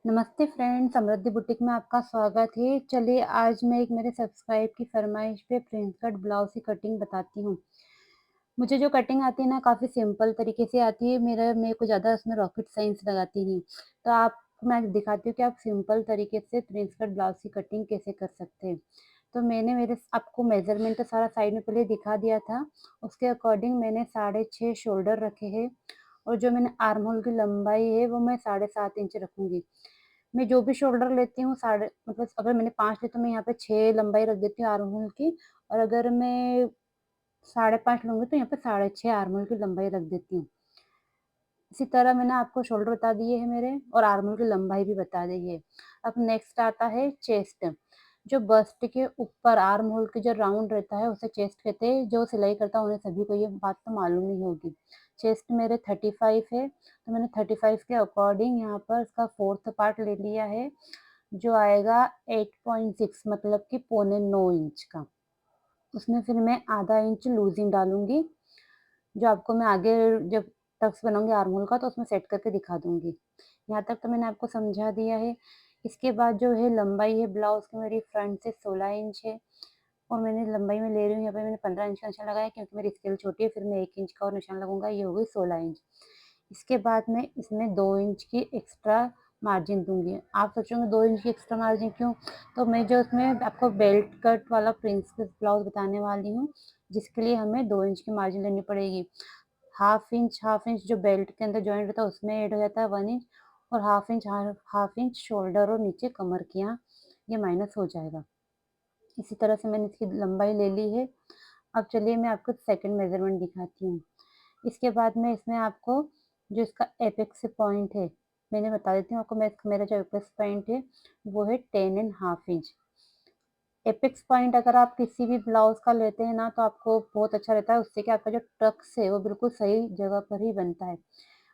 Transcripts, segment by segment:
नमस्ते फ्रेंड्स, समृद्धि बुटीक में आपका स्वागत है। चलिए आज मैं एक मेरे सब्सक्राइब की फरमाइश पे प्रिंस कट ब्लाउज़ की कटिंग बताती हूँ। मुझे जो कटिंग आती है ना काफ़ी सिंपल तरीके से आती है। मेरे को ज़्यादा उसमें रॉकेट साइंस लगाती नहीं। तो आपको मैं दिखाती हूँ कि आप सिंपल तरीके से प्रिंस कट ब्लाउज़ की कटिंग कैसे कर सकते हैं। तो मैंने मेरे आपको मेज़रमेंट तो सारा साइड में पहले दिखा दिया था। उसके अकॉर्डिंग मैंने 6.5 शोल्डर रखे हैं और जो मैंने आर्म होल की लंबाई है वो मैं 7.5 इंच रखूँगी। मैं जो भी शोल्डर लेती हूँ साढ़े मतलब अगर मैंने 5 ली तो मैं यहाँ पे 6 लंबाई रख देती हूँ आर्म होल की और अगर मैं 5.5 लूँगी तो यहाँ पे 6.5 आर्म होल की लंबाई रख देती हूँ। इसी तरह मैंने आपको शोल्डर बता दिए हैं मेरे और आर्म होल की लंबाई भी बता दी है। अब नेक्स्ट आता है चेस्ट। जो बस्ट के ऊपर आर्म होल के जो राउंड रहता है उसे चेस्ट कहते हैं। जो सिलाई करता है उन्हें सभी को ये बात तो मालूम ही होगी। चेस्ट मेरे 35 है, तो मैंने 35 के अकॉर्डिंग यहाँ पर इसका 4th पार्ट ले लिया है, जो आएगा 8.6 मतलब कि पौने 9 इंच का। उसमें फिर मैं आधा इंच लूज़िंग डालूँगी, जो आपको मैं आगे जब टक्स बनाऊँगी आर्म होल का तो उसमें सेट करके दिखा दूँगी। यहाँ तक तो मैंने आपको समझा दिया है। इसके बाद जो है लंबाई है ब्लाउज़ की मेरी फ्रंट से 16 इंच है और मैंने लंबाई में ले रही हूँ यहाँ पे मैंने 15 इंच का निशान लगाया क्योंकि मेरी स्केल छोटी है, फिर मैं 1 इंच का और निशान लगूँगा, ये हो गई 16 इंच। इसके बाद मैं इसमें 2 इंच की एक्स्ट्रा मार्जिन दूँगी। आप सोचोगे 2 इंच की एक्स्ट्रा मार्जिन क्यों? तो मैं जो उसमें आपको बेल्ट कट वाला प्रिंसेस ब्लाउज़ बताने वाली हूँ, जिसके लिए हमें 2 इंच की मार्जिन लेनी पड़ेगी। हाफ इंच जो बेल्ट के अंदर जॉइंट रहता है उसमें ऐड हो जाता है 1 इंच और हाफ इंच शोल्डर और नीचे कमर के यहाँ ये माइनस हो जाएगा। इसी तरह से मैंने इसकी लंबाई ले ली है। अब चलिए मैं आपको सेकंड मेज़रमेंट दिखाती हूँ। इसके बाद में इसमें आपको जो इसका एपेक्स पॉइंट है, मैंने बता देती हूँ आपको मेरा जो एपेक्स पॉइंट है वो है 10 and half inch. Apex point अगर आप किसी भी ब्लाउज़ का लेते हैं ना तो आपको बहुत अच्छा रहता है, उससे क्या आपका जो टक्स है वो बिल्कुल सही जगह पर ही बनता है।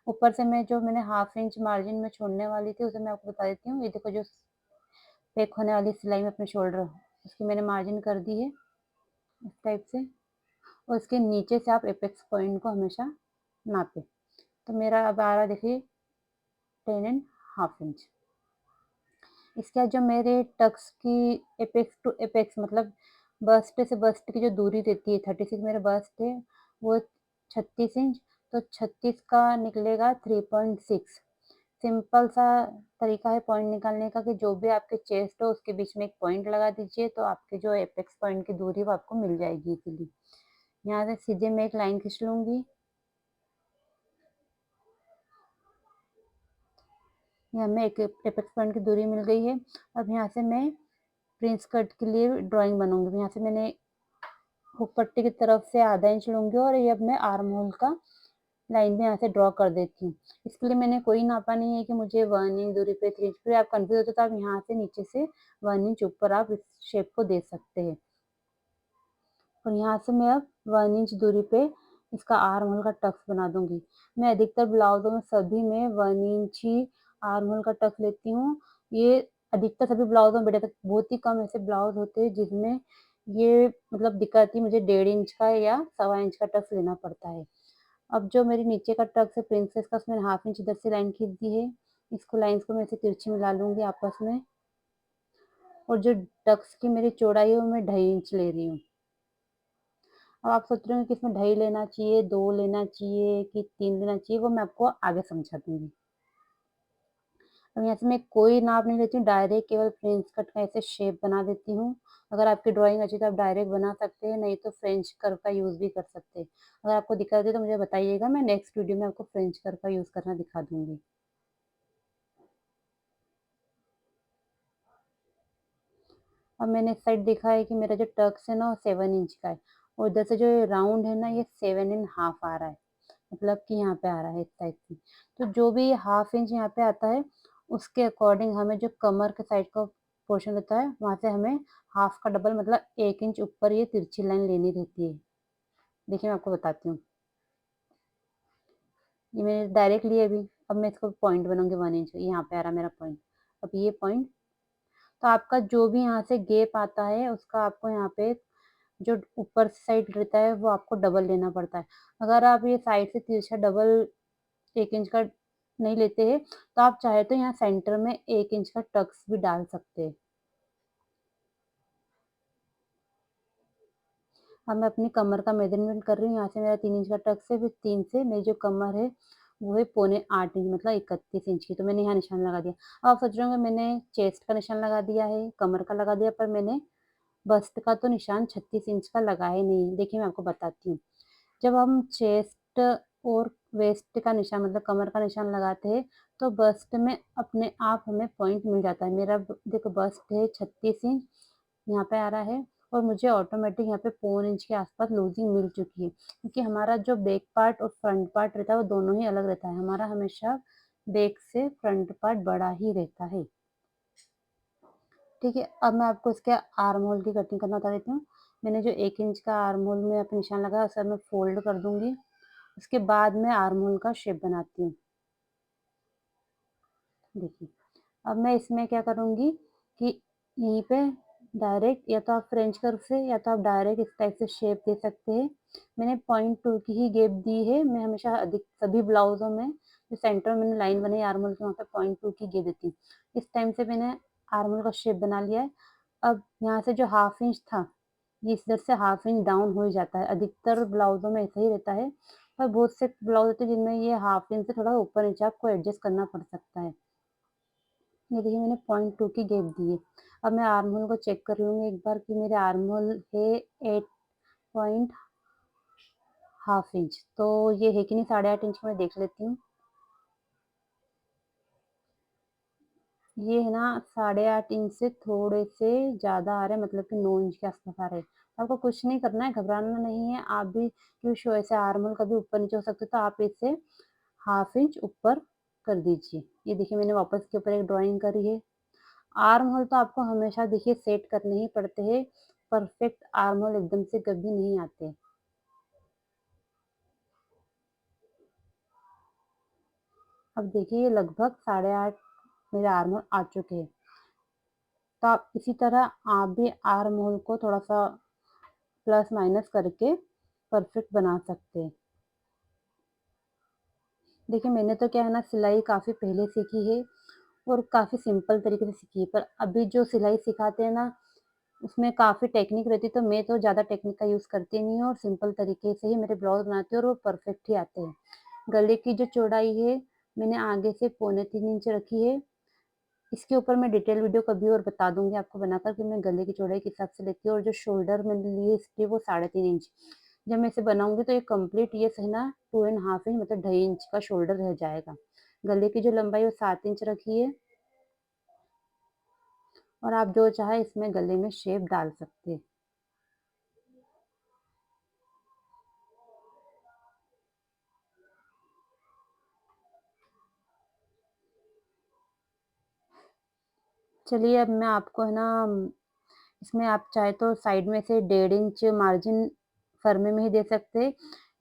ऊपर से मैंने हाफ इंच मार्जिन में छोड़ने वाली थी उसे मैं आपको बता देती हूँ। ये देखो जो पेक होने वाली सिलाई में अपने शोल्डर उसकी मैंने मार्जिन कर दी है इस टाइप से और इसके नीचे से आप एपेक्स पॉइंट को हमेशा नापें। तो मेरा अब आ रहा है देखिए 10 एंड हाफ इंच। इसके बाद जो मेरे टक्स की एपेक्स टू एपेक्स मतलब बस्ट से बस्ट की जो दूरी रहती है 36 मेरा बस्ट है वो 36 इंच, तो 36 का निकलेगा 3.6। सिंपल सा तरीका है पॉइंट निकालने का कि जो भी आपके चेस्ट हो उसके बीच में एक पॉइंट लगा दीजिए तो आपके जो एपेक्स पॉइंट की दूरी वो आपको मिल जाएगी इजीली। यहाँ से सीधे मैं एक लाइन खींच लूँगी। ये हमें एक एपेक्स पॉइंट की दूरी मिल गई है। अब यहाँ से मैं प्रिंस कट के लिए ड्राइंग बनाऊँगी। यहाँ से मैंने हुक पट्टी की तरफ से आधा इंच लूँगी और ये अब मैं आर्म होल का लाइन भी यहाँ से ड्रॉ कर देती हूँ। इसके लिए मैंने कोई नापा नहीं है कि मुझे 1 इंच दूरी पे 3 इंच पे आप कन्फ्यूज़ होते हो तो आप यहाँ से नीचे से 1 इंच ऊपर आप इस शेप को दे सकते हैं। और यहाँ से मैं अब 1 इंच दूरी पे इसका आर्म होल का टक्स बना दूँगी। मैं अधिकतर ब्लाउज़ों में सभी में 1 इंच ही आर्म होल का टक्स लेती हूँ। ये अधिकतर सभी ब्लाउज़ों में बेटा तक बहुत ही कम ऐसे ब्लाउज़ होते हैं जिसमें ये मतलब दिक्कत आती है मुझे 1.5 इंच का या सवा इंच का टक्स लेना पड़ता है। अब जो मेरी नीचे का टक्स है प्रिंसेस का उसमें हाफ इंच इधर से लाइन खींच दी है। इसको लाइन्स को मैं ऐसे तिरछी मिला लूँगी आपस में और जो टक्स की मेरी चौड़ाई है वो मैं 2.5 इंच ले रही हूँ। अब आप सोच रहे होंगे कि इसमें 2.5 लेना चाहिए, 2 लेना चाहिए कि 3 लेना चाहिए, वो मैं आपको आगे समझा दूँगी। अब यहाँ से मैं कोई नाप नहीं लेती हूँ, डायरेक्ट केवल प्रिंस कट का ऐसे शेप बना देती हूँ। अगर आपकी ड्राइंग अच्छी है तो आप डायरेक्ट बना सकते हैं, नहीं तो फ्रेंच कर्व का यूज़ भी कर सकते हैं। अगर आपको दिक्कत है तो मुझे बताइएगा, मैं नेक्स्ट वीडियो में आपको फ्रेंच कर्व का यूज़ करना दिखा दूँगी। अब मैंने इस साइड देखा है कि मेरा जो टक्स है ना वो 7 इंच का है और इधर से जो ये राउंड है ना ये 7 एंड हाफ आ रहा है। मतलब कि यहाँ पे आ रहा है इस टाइप से। तो जो भी हाफ इंच यहाँ पे आता है, उसके अकॉर्डिंग हमें जो कमर के साइड का पोर्शन रहता है, वहाँ से हमें हाफ का डबल मतलब 1 इंच ऊपर ये तिरछी लाइन लेनी रहती है। देखिए मैं आपको बताती हूँ। ये मैंने डायरेक्ट ली अभी, अब मैं इसको पॉइंट बनाऊँगी 1 इंच, यहाँ पे आ रहा है मेरा पॉइंट। अब ये पॉइंट तो आपका जो भी यहाँ से गैप आता है, उसका आपको यहाँ पे जो ऊपर साइड रहता है, वो आपको डबल लेना पड़ता है। अगर आप ये साइड से तिरछा डबल 1 इंच का नहीं लेते हैं, तो आप चाहे तो यहाँ सेंटर में 1 इंच का टक्स भी डाल सकते हैं। अब मैं अपनी कमर का मेज़रमेंट कर रही हूँ, यहाँ से मेरा 3 इंच का टक्स है, फिर 3 से मेरी जो कमर है, वो है पौने 8 इंच मतलब 31 इंच की, तो मैंने यहाँ निशान लगा दिया। अब आप सोच रहे होंगे मैंने चेस्ट का निशान लगा दिया है, कमर का लगा दिया, पर मैंने बस्ट का तो निशान 36 इंच का लगाया नहीं है। देखिए मैं आपको बताती हूँ। जब हम चेस्ट और वेस्ट का निशान मतलब कमर का निशान लगाते हैं, तो बस्ट में अपने आप हमें पॉइंट मिल जाता है। मेरा देखो बस्ट है 36 इंच, यहाँ पे आ रहा है और मुझे ऑटोमेटिक यहाँ पे पौन इंच के आसपास लूजिंग मिल चुकी है, क्योंकि हमारा जो बैक पार्ट और फ्रंट पार्ट रहता है वो दोनों ही अलग रहता है। हमारा हमेशा बैक से फ्रंट पार्ट बड़ा ही रहता है। ठीक है, अब मैं आपको इसके आर्म होल की कटिंग करना बता देती हूँ। मैंने जो 1 इंच का आर्म होल में अपना निशान लगाया, उसे मैं फ़ोल्ड कर दूँगी। उसके बाद मैं आर्म होल का शेप बनाती हूँ। देखिए, अब मैं इसमें क्या करूँगी कि यहीं पे डायरेक्ट या तो आप फ्रेंच कर्व से या तो आप डायरेक्ट इस टाइप से शेप दे सकते हैं। मैंने 0.2 की ही गैप दी है। मैं हमेशा अधिक सभी ब्लाउज़ों में जो सेंटर में मैंने लाइन बनाई आर्म होल की, वहाँ पे 0.2 की गैप देती हूँ। इस टाइम से मैंने आर्म होल का शेप बना लिया है। अब यहाँ से जो हाफ इंच था, ये इधर से हाफ इंच डाउन हो ही जाता है। अधिकतर ब्लाउज़ों में ऐसा ही रहता है, पर बहुत से ब्लाउज़ होते हैं जिनमें ये हाफ इंच से थोड़ा ऊपर-नीचे आपको एडजस्ट करना पड़ सकता है। ये देखिए मैंने 0.2 की गैप दी है। अब मैं आर्म होल को चेक कर लूँगी एक बार कि मेरे आर्म होल है 8 पॉइंट हाफ इंच, तो ये है कि नहीं 8.5 इंच मैं देख लेती हूँ। ये है ना 8.5 इंच से थोड़े से ज़्यादा आ रहे हैं, मतलब कि 9 इंच के आस-पास आ रहे हैं। आपको कुछ नहीं करना है, घबराना नहीं है। आप भी क्यों शो ऐसे आर्म होल कभी ऊपर-नीचे हो सकते हैं, तो आप इसे हाफ इंच ऊपर कर दीजिए। ये देखिए मैंने वापस इसके ऊपर एक ड्राइंग करी है। आर्म होल तो आपको हमेशा देखिए सेट करने ही पड़ते हैं। परफेक्ट आर्म होल एकदम से कभी नहीं आते। अब देखिए ये लगभग 8.5 मेरे आर्म होल आ चुके हैं। तो आप इसी तरह आप भी आर्म होल को थोड़ा-सा प्लस माइनस करके परफेक्ट बना सकते हैं। देखिए मैंने तो क्या है ना सिलाई काफ़ी पहले सीखी है और काफ़ी सिंपल तरीके से सीखी है, पर अभी जो सिलाई सिखाते हैं ना उसमें काफ़ी टेक्निक रहती है, तो मैं तो ज़्यादा टेक्निक का यूज़ करती नहीं हूँ और सिंपल तरीके से ही मेरे ब्लाउज़ बनाती हूँ और वो परफेक्ट ही आते हैं। गले की जो चौड़ाई है, मैंने आगे से पौने 3 इंच रखी है। इसके ऊपर मैं डिटेल वीडियो कभी और बता दूँगी आपको बनाकर कि मैं गले की चौड़ाई किस हिसाब से लेती हूँ, और जो शोल्डर मैंने ली है इसकी वो 3.5 इंच। जब मैं इसे बनाऊँगी तो ये कंप्लीट ये सही ना 2 एंड हाफ इंच मतलब 2.5 इंच का शोल्डर रह जाएगा। गले की जो लंबाई है वो 7 इंच रखी है और आप जो चाहे इसमें गले में शेप डाल सकते हैं। चलिए अब मैं आपको है ना इसमें आप चाहे तो साइड में से 1.5 इंच मार्जिन फरमे में ही दे सकते हैं,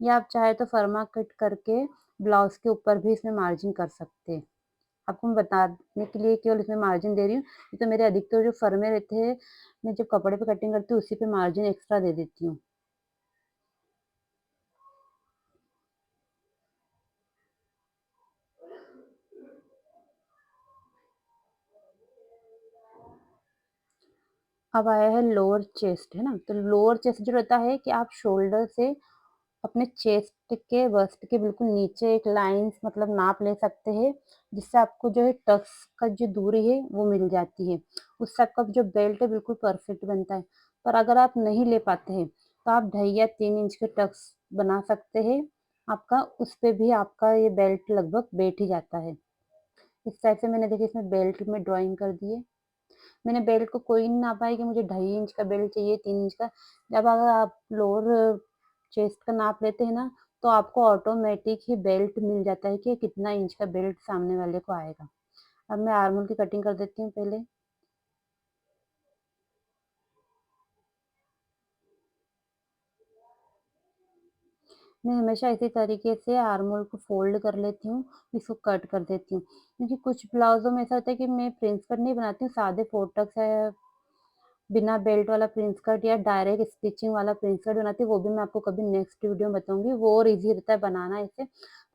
या आप चाहे तो फरमा कट करके ब्लाउज़ के ऊपर भी इसमें मार्जिन कर सकते हैं। आपको मैं बताने के लिए केवल इसमें मार्जिन दे रही हूँ, नहीं तो मेरे अधिकतर जो फरमे रहते हैं, मैं जब कपड़े पे कटिंग करती हूँ उसी पे मार्जिन एक्स्ट्रा दे देती हूँ। अब आया है लोअर चेस्ट, है ना? तो लोअर चेस्ट जो रहता है कि आप शोल्डर से अपने चेस्ट के बस्ट के बिल्कुल नीचे एक लाइन्स मतलब नाप ले सकते हैं, जिससे आपको जो है टक्स का जो दूरी है वो मिल जाती है। उससे आपका जो बेल्ट है बिल्कुल परफेक्ट बनता है। पर अगर आप नहीं ले पाते हैं, तो आप 2.5 या 3 इंच के टक्स बना सकते हैं। आपका उस पे भी आपका ये बेल्ट लगभग बैठ ही जाता है। इस टाइप से मैंने देखिए इसमें बेल्ट में ड्राइंग कर दी है। मैंने बेल्ट को कोई नहीं नापा है कि मुझे 2.5 इंच का बेल्ट चाहिए, 3 इंच का। जब अगर आप लोअर चेस्ट का नाप लेते हैं ना, तो आपको ऑटोमेटिक ही बेल्ट मिल जाता है कि कितना इंच का बेल्ट सामने वाले को आएगा। अब मैं आर्म होल की कटिंग कर देती हूँ पहले। मैं हमेशा इसी तरीके से आर्म होल को फ़ोल्ड कर लेती हूँ, इसको कट कर देती हूँ। क्योंकि कुछ ब्लाउज़ों में ऐसा होता है कि मैं प्रिंस कट नहीं बनाती हूँ, सादे 4 टक्स बिना बेल्ट वाला प्रिंस कट या डायरेक्ट स्टिचिंग वाला प्रिंस कट बनाती हूँ, वो भी मैं आपको कभी नेक्स्ट वीडियो में बताऊँगी, वो और ईज़ी रहता है बनाना इसे।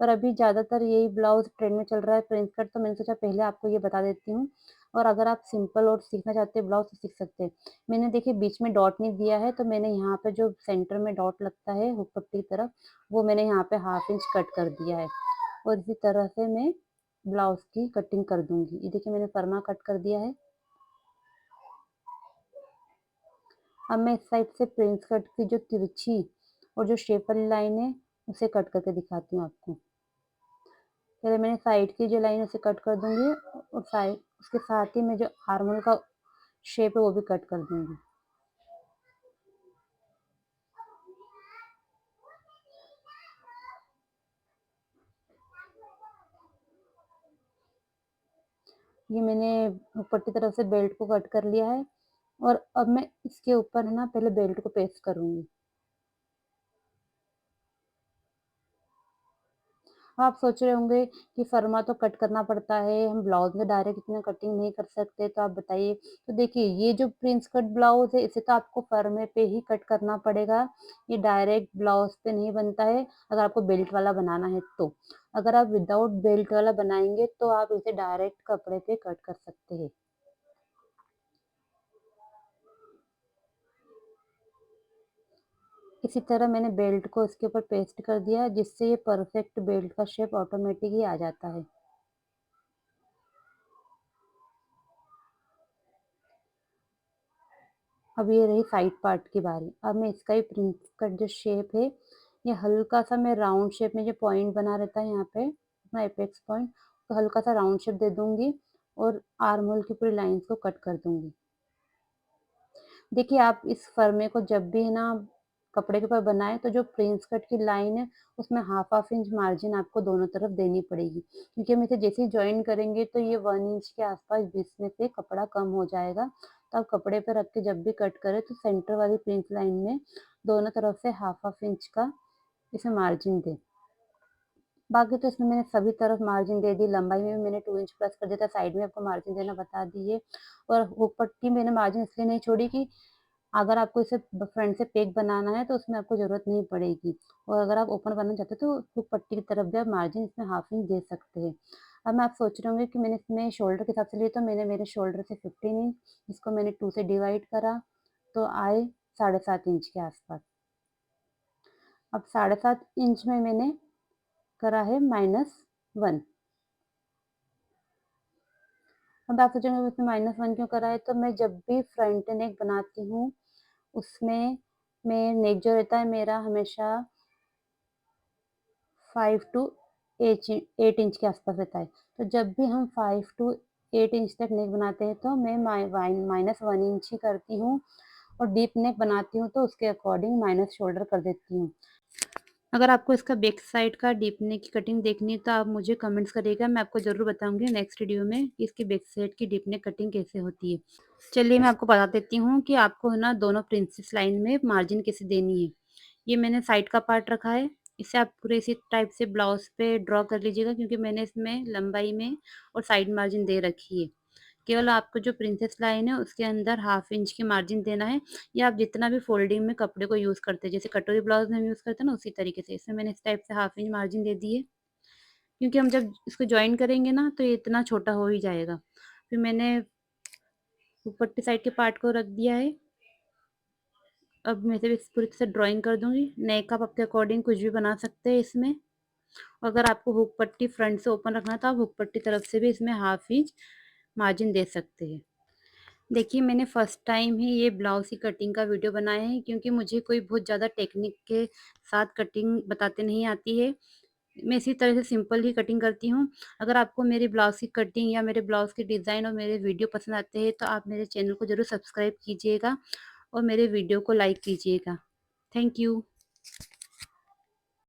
पर अभी ज़्यादातर यही ब्लाउज़ ट्रेंड में चल रहा है प्रिंस कट, तो मैंने सोचा पहले आपको ये बता देती हूँ। और अगर आप सिंपल और सीखना चाहते हैं ब्लाउज़ तो सीख सकते हैं। मैंने देखिए बीच में डॉट नहीं दिया है, तो मैंने यहाँ पे जो सेंटर में डॉट लगता है हुक पट्टी की तरफ, वो मैंने यहाँ पे हाफ इंच कट कर दिया है। और इसी तरह से मैं ब्लाउज़ की कटिंग कर दूँगी। ये देखिए मैंने फरमा कट कर दिया है। अब मैं इस साइड से प्रिंस कट की जो तिरछी और जो शेप वाली लाइन है, उसे कट करके दिखाती हूँ आपको। पहले मैंने साइड की जो लाइन है उसे कट कर दूँगी और साइड उसके साथ ही मैं जो आर्म होल का शेप है वो भी कट कर दूँगी। ये मैंने ऊपर की तरफ से बेल्ट को कट कर लिया है और अब मैं इसके ऊपर है ना पहले बेल्ट को पेस्ट करूँगी। आप सोच रहे होंगे कि फर्मा तो कट करना पड़ता है, हम ब्लाउज़ में डायरेक्ट इतना कटिंग नहीं कर सकते, तो आप बताइए। तो देखिए ये जो प्रिंस कट ब्लाउज़ है इसे तो आपको फर्मे पे ही कट करना पड़ेगा, ये डायरेक्ट ब्लाउज़ पे नहीं बनता है, अगर आपको बेल्ट वाला बनाना है तो। अगर आप विदाउट बेल्ट वाला बनाएँगे तो आप इसे डायरेक्ट कपड़े पे कट कर सकते हैं। इसी तरह मैंने बेल्ट को इसके ऊपर पेस्ट कर दिया, जिससे ये परफेक्ट बेल्ट का शेप ऑटोमेटिक ही आ जाता है। अब ये रही साइड पार्ट की बारी। अब मैं इसका ही प्रिंस कट जो शेप है, ये हल्का-सा मैं राउंड शेप में जो पॉइंट बना रहता है यहाँ पे, अपना एपेक्स पॉइंट, तो हल्का-सा राउंड शेप दे दूँगी और आर्म होल की पूरी लाइन्स को कट कर दूँगी। देखिए, आप इस फरमे को जब भी है ना कपड़े के ऊपर बनाएँ, तो जो प्रिंस कट की लाइन है, उसमें हाफ-हाफ इंच मार्जिन आपको दोनों तरफ देनी पड़ेगी। क्योंकि हम इसे जैसे ही जॉइन करेंगे, तो ये 1 इंच के आस-पास बीच में से कपड़ा कम हो जाएगा। तो आप कपड़े पे रख के जब भी कट करें, तो सेंटर वाली प्रिंस लाइन में दोनों तरफ से हाफ-हाफ इंच का इसमें मार्जिन दें। बाकी तो इसमें मैंने सभी तरफ मार्जिन दे दी, लंबाई में भी मैंने 2 इंच प्लस कर दिया था, साइड में आपको मार्जिन देना बता दिए। और हुक पट्टी मैंने मार्जिन इसलिए नहीं छोड़ी कि अगर आपको इसे फ्रंट से पेक बनाना है तो उसमें आपको ज़रूरत नहीं पड़ेगी, और अगर आप ओपन बनाना चाहते हो तो हुक पट्टी की तरफ भी आप मार्जिन इसमें हाफ इंच दे सकते हैं। अब मैं आप सोच रहे होंगे कि मैंने इसमें शोल्डर के हिसाब से लिया, तो मैंने मेरे शोल्डर से 15 इंच, इसको मैंने 2 से डिवाइड करा, तो आए 7.5 इंच के आसपास। अब 7.5 इंच में मैंने करा है -1। अब आप सोचेंगे इसमें -1 क्यों करा है? तो मैं जब भी फ्रंट नेक बनाती हूँ, उसमें मैं नेक जो रहता है मेरा हमेशा 5 टू 8 इंच के आसपास रहता है। तो जब भी हम 5 टू 8 इंच तक नेक बनाते हैं, तो मैं -1 इंच ही करती हूँ, और डीप नेक बनाती हूँ तो उसके अकॉर्डिंग माइनस शोल्डर कर देती हूँ। अगर आपको इसका बैक साइड का डीप नेक की कटिंग देखनी है, तो आप मुझे कमेंट्स करिएगा, मैं आपको ज़रूर बताऊँगी नेक्स्ट वीडियो में कि इसकी बैक साइड की डीप नेक कटिंग कैसे होती है। चलिए मैं आपको बता देती हूँ कि आपको है ना दोनों प्रिंसेस लाइन में मार्जिन कैसे देनी है। ये मैंने साइड का पार्ट रखा है, इसे आप पूरे इसी टाइप से ब्लाउज़ पे ड्रॉ कर लीजिएगा, क्योंकि मैंने इसमें लंबाई में और साइड मार्जिन दे रखी है। केवल आपको जो प्रिंसेस लाइन है उसके अंदर हाफ इंच की मार्जिन देना है, या आप जितना भी फोल्डिंग में कपड़े को यूज़ करते हैं, जैसे कटोरी ब्लाउज़ में हम यूज़ करते हैं ना, उसी तरीके से इसमें मैंने इस टाइप से हाफ इंच मार्जिन दे दी है। क्योंकि हम जब इसको जॉइन करेंगे ना, तो ये इतना छोटा हो ही जाएगा। फिर मैंने ऊपर की साइड के पार्ट को रख दिया है। अब मैं इसे पूरी तरह से ड्राइंग कर दूँगी। नेक आप अपने अकॉर्डिंग कुछ भी बना सकते हैं इसमें। अगर आपको हुक पट्टी फ्रंट से ओपन रखना है, तो आप हुक पट्टी तरफ से भी इसमें हाफ इंच मार्जिन दे सकते हैं। देखिए, मैंने फर्स्ट टाइम ही ये ब्लाउज़ की कटिंग का वीडियो बनाया है, क्योंकि मुझे कोई बहुत ज़्यादा टेक्निक के साथ कटिंग बताते नहीं आती है। मैं इसी तरह से सिंपल ही कटिंग करती हूँ। अगर आपको मेरी ब्लाउज़ की कटिंग या मेरे ब्लाउज़ के डिज़ाइन और मेरे वीडियो पसंद आते हैं, तो आप मेरे चैनल को ज़रूर सब्सक्राइब कीजिएगा और मेरे वीडियो को लाइक कीजिएगा। Thank you.